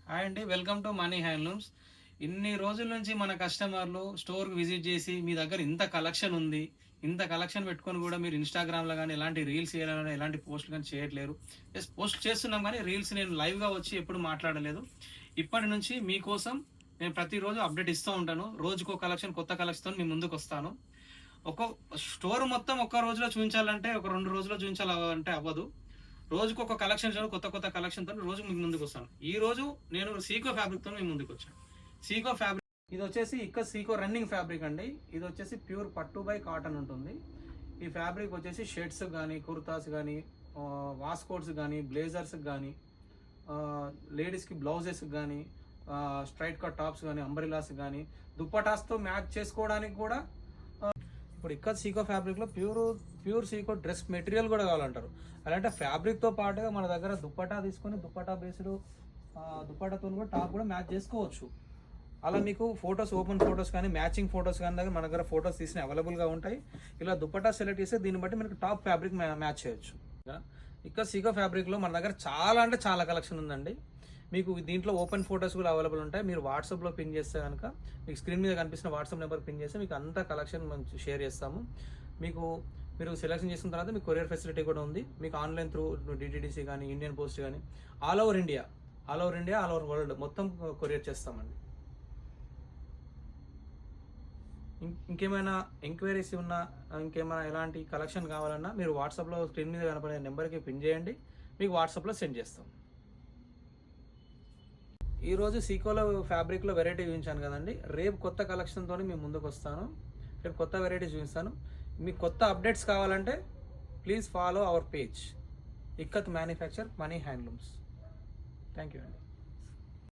Hi అండి, welcome to money handlooms. ఇన్ని రోజుల నుంచి మన కస్టమర్లు స్టోర్కి విజిట్ చేసి మీ దగ్గర ఇంత కలెక్షన్ ఉంది, ఇంత కలెక్షన్ పెట్టుకొని కూడా మీరు ఇన్స్టాగ్రామ్లో కానీ ఎలాంటి రీల్స్ చేయాలని ఎలాంటి పోస్టులు కానీ చేయట్లేరు. ఎస్, పోస్ట్ చేస్తున్నాం కానీ రీల్స్ నేను లైవ్గా వచ్చి ఎప్పుడు మాట్లాడలేదు. ఇప్పటి నుంచి మీకోసం నేను ప్రతిరోజు అప్డేట్ ఇస్తూ ఉంటాను. రోజుకో కలెక్షన్, కొత్త కలెక్షన్తో మీ ముందుకు వస్తాను. ఒక స్టోర్ మొత్తం ఒక్క రోజులో చూపించాలంటే, ఒక 2 రోజుల్లో చూపించాలంటే అవ్వదు. రోజుకు ఒక కలెక్షన్, కొత్త కొత్త కలెక్షన్ తో రోజు మీకు ముందుకు వస్తాను. ఈ రోజు నేను సీకో ఫ్యాబ్రిక్ తో మీ ముందుకు వచ్చాను. సీకో ఫ్యాబ్రిక్ ఇది వచ్చేసి ఇక్కడ సీకో రన్నింగ్ ఫ్యాబ్రిక్ అండి. ఇది వచ్చేసి ప్యూర్ పట్టు బై కాటన్ ఉంటుంది. ఈ ఫ్యాబ్రిక్ వచ్చేసి షర్ట్స్ కానీ, కుర్తాస్ కానీ, వాస్కోట్స్ కానీ, బ్లేజర్స్ కానీ, లేడీస్కి బ్లౌజెస్ కానీ, స్ట్రైట్ కట్ టాప్స్ కానీ, అంబ్రెలాస్ కానీ, దుప్పటాస్తో మ్యాచ్ చేసుకోవడానికి కూడా. ఇప్పుడు ఇక్కడ సీకో ఫ్యాబ్రిక్లో ప్యూర్ సీకో డ్రెస్ మెటీరియల్ కూడా కావాలంటారు. అలాంటి ఫ్యాబ్రిక్తో పాటుగా మన దగ్గర దుప్పటా తీసుకొని దుప్పటా బేస్డ్ దుప్పటాతో కూడా టాప్ కూడా మ్యాచ్ చేసుకోవచ్చు. అలా మీకు ఫొటోస్, ఓపెన్ ఫొటోస్ కానీ, మ్యాచింగ్ ఫొటోస్ కానీ దగ్గర మన దగ్గర ఫొటోస్ తీసిన అవైలబుల్గా ఉంటాయి. ఇలా దుప్పటా సెలెక్ట్ చేస్తే దీన్ని బట్టి మనకి టాప్ ఫ్యాబ్రిక్ మ్యాచ్ చేయొచ్చు. ఇక్కడ సీకో ఫ్యాబ్రిక్లో మన దగ్గర చాలా అంటే చాలా కలెక్షన్ ఉందండి. మీకు దీంట్లో ఓపెన్ ఫొటోస్ కూడా అవైలబుల్ ఉంటాయి. మీరు వాట్సాప్లో పిన్ చేస్తే కనుక మీకు స్క్రీన్ మీద కనిపిస్తున్న వాట్సాప్ నెంబర్ పిన్ చేస్తే మీకు అంతా కలెక్షన్ మనం షేర్ చేస్తాము. మీరు సెలెక్షన్ చేసుకున్న తర్వాత మీకు కొరియర్ ఫెసిలిటీ కూడా ఉంది. మీకు ఆన్లైన్ త్రూ డిటిడిసి కానీ, ఇండియన్ పోస్ట్ కానీ, all over India, all over world మొత్తం కొరియర్ చేస్తామండి. ఇంకేమైనా ఎంక్వైరీస్ ఉన్నా, ఇంకేమైనా ఎలాంటి కలెక్షన్ కావాలన్నా మీరు వాట్సాప్లో స్క్రీన్ మీద కనపడే నెంబర్కి పిన్ చేయండి, మీకు వాట్సాప్లో సెండ్ చేస్తాం. ఈరోజు సీకోలో ఫ్యాబ్రిక్లో వెరైటీ చూపించాను కదండి. రేపు కొత్త కలెక్షన్తో మేము ముందుకు వస్తాను. రేపు కొత్త వెరైటీ చూపిస్తాను. మీకు కొత్త అప్డేట్స్ కావాలంటే please follow our page ikat manufacture money handlooms. Thank you అండి.